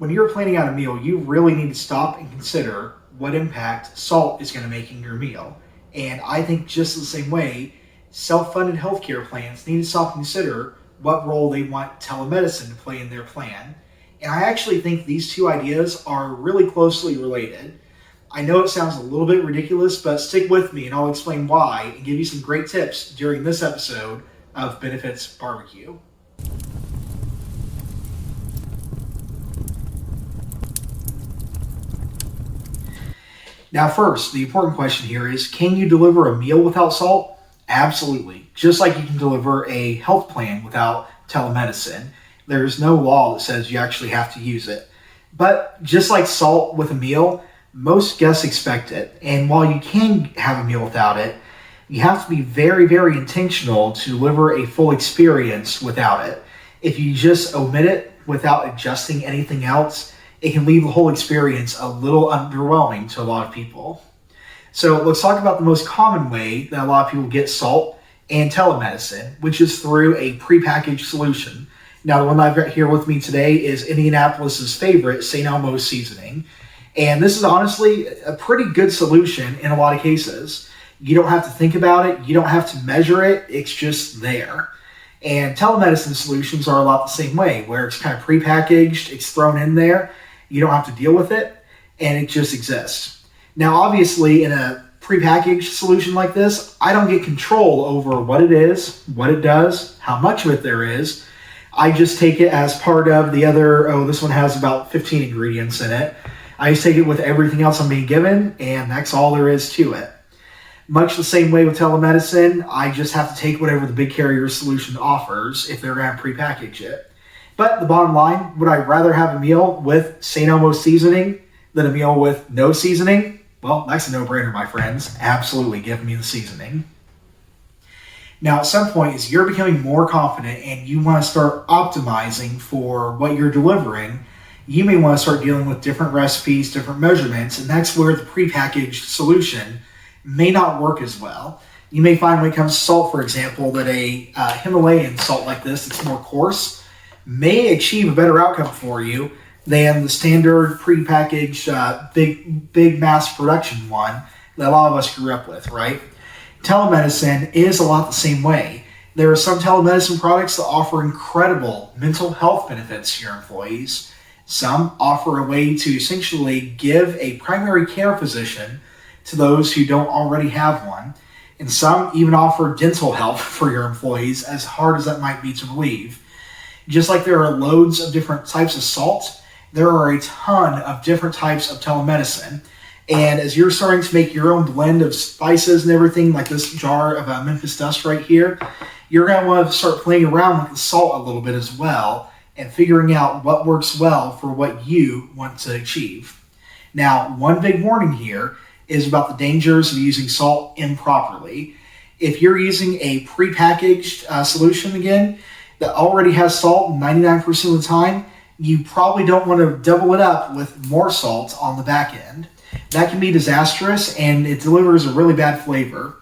When you're planning out a meal, you really need to stop and consider what impact salt is going to make in your meal. And I think just the same way, self-funded healthcare plans need to stop and consider what role they want telemedicine to play in their plan. And I actually think these two ideas are really closely related. I know it sounds a little bit ridiculous, but stick with me and I'll explain why and give you some great tips during this episode of Benefits BBQ. Now first, the important question here is, can you deliver a meal without salt? Absolutely. Just like you can deliver a health plan without telemedicine. There's no law that says you actually have to use it. But just like salt with a meal, most guests expect it. And while you can have a meal without it, you have to be very, very intentional to deliver a full experience without it. If you just omit it without adjusting anything else, it can leave the whole experience a little underwhelming to a lot of people. So let's talk about the most common way that a lot of people get salt and telemedicine, which is through a prepackaged solution. Now, the one I've got here with me today is Indianapolis's favorite, St. Elmo's seasoning. And this is honestly a pretty good solution in a lot of cases. You don't have to think about it. You don't have to measure it. It's just there. And telemedicine solutions are a lot the same way, where it's kind of prepackaged, it's thrown in there. You don't have to deal with it, and it just exists. Now, obviously, in a prepackaged solution like this, I don't get control over what it is, what it does, how much of it there is. I just take it as part of the other, this one has about 15 ingredients in it. I just take it with everything else I'm being given, and that's all there is to it. Much the same way with telemedicine, I just have to take whatever the big carrier solution offers if they're going to prepackage it. But the bottom line, would I rather have a meal with St. Elmo's seasoning than a meal with no seasoning? Well, that's a no-brainer, my friends. Absolutely, give me the seasoning. Now, at some point, as you're becoming more confident and you want to start optimizing for what you're delivering, you may want to start dealing with different recipes, different measurements, and that's where the prepackaged solution may not work as well. You may find when it comes to salt, for example, that a Himalayan salt like this that's more coarse may achieve a better outcome for you than the standard prepackaged big mass production one that a lot of us grew up with, right? Telemedicine is a lot the same way. There are some telemedicine products that offer incredible mental health benefits to your employees. Some offer a way to essentially give a primary care physician to those who don't already have one. And some even offer dental health for your employees, as hard as that might be to believe. Just like there are loads of different types of salt, there are a ton of different types of telemedicine. And as you're starting to make your own blend of spices and everything, like this jar of Memphis Dust right here, you're going to want to start playing around with the salt a little bit as well and figuring out what works well for what you want to achieve. Now, one big warning here is about the dangers of using salt improperly. If you're using a prepackaged solution again, that already has salt 99% of the time, you probably don't want to double it up with more salt on the back end. That can be disastrous and it delivers a really bad flavor.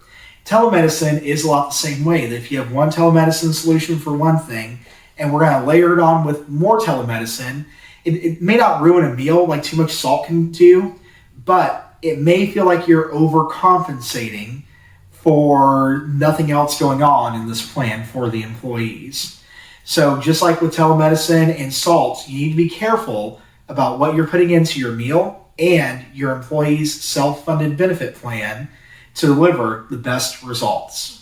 Telemedicine is a lot the same way. That if you have one telemedicine solution for one thing and we're going to layer it on with more telemedicine, it may not ruin a meal like too much salt can do, but it may feel like you're overcompensating for nothing else going on in this plan for the employees. So just like with telemedicine and salt, you need to be careful about what you're putting into your meal and your employees' self-funded benefit plan to deliver the best results.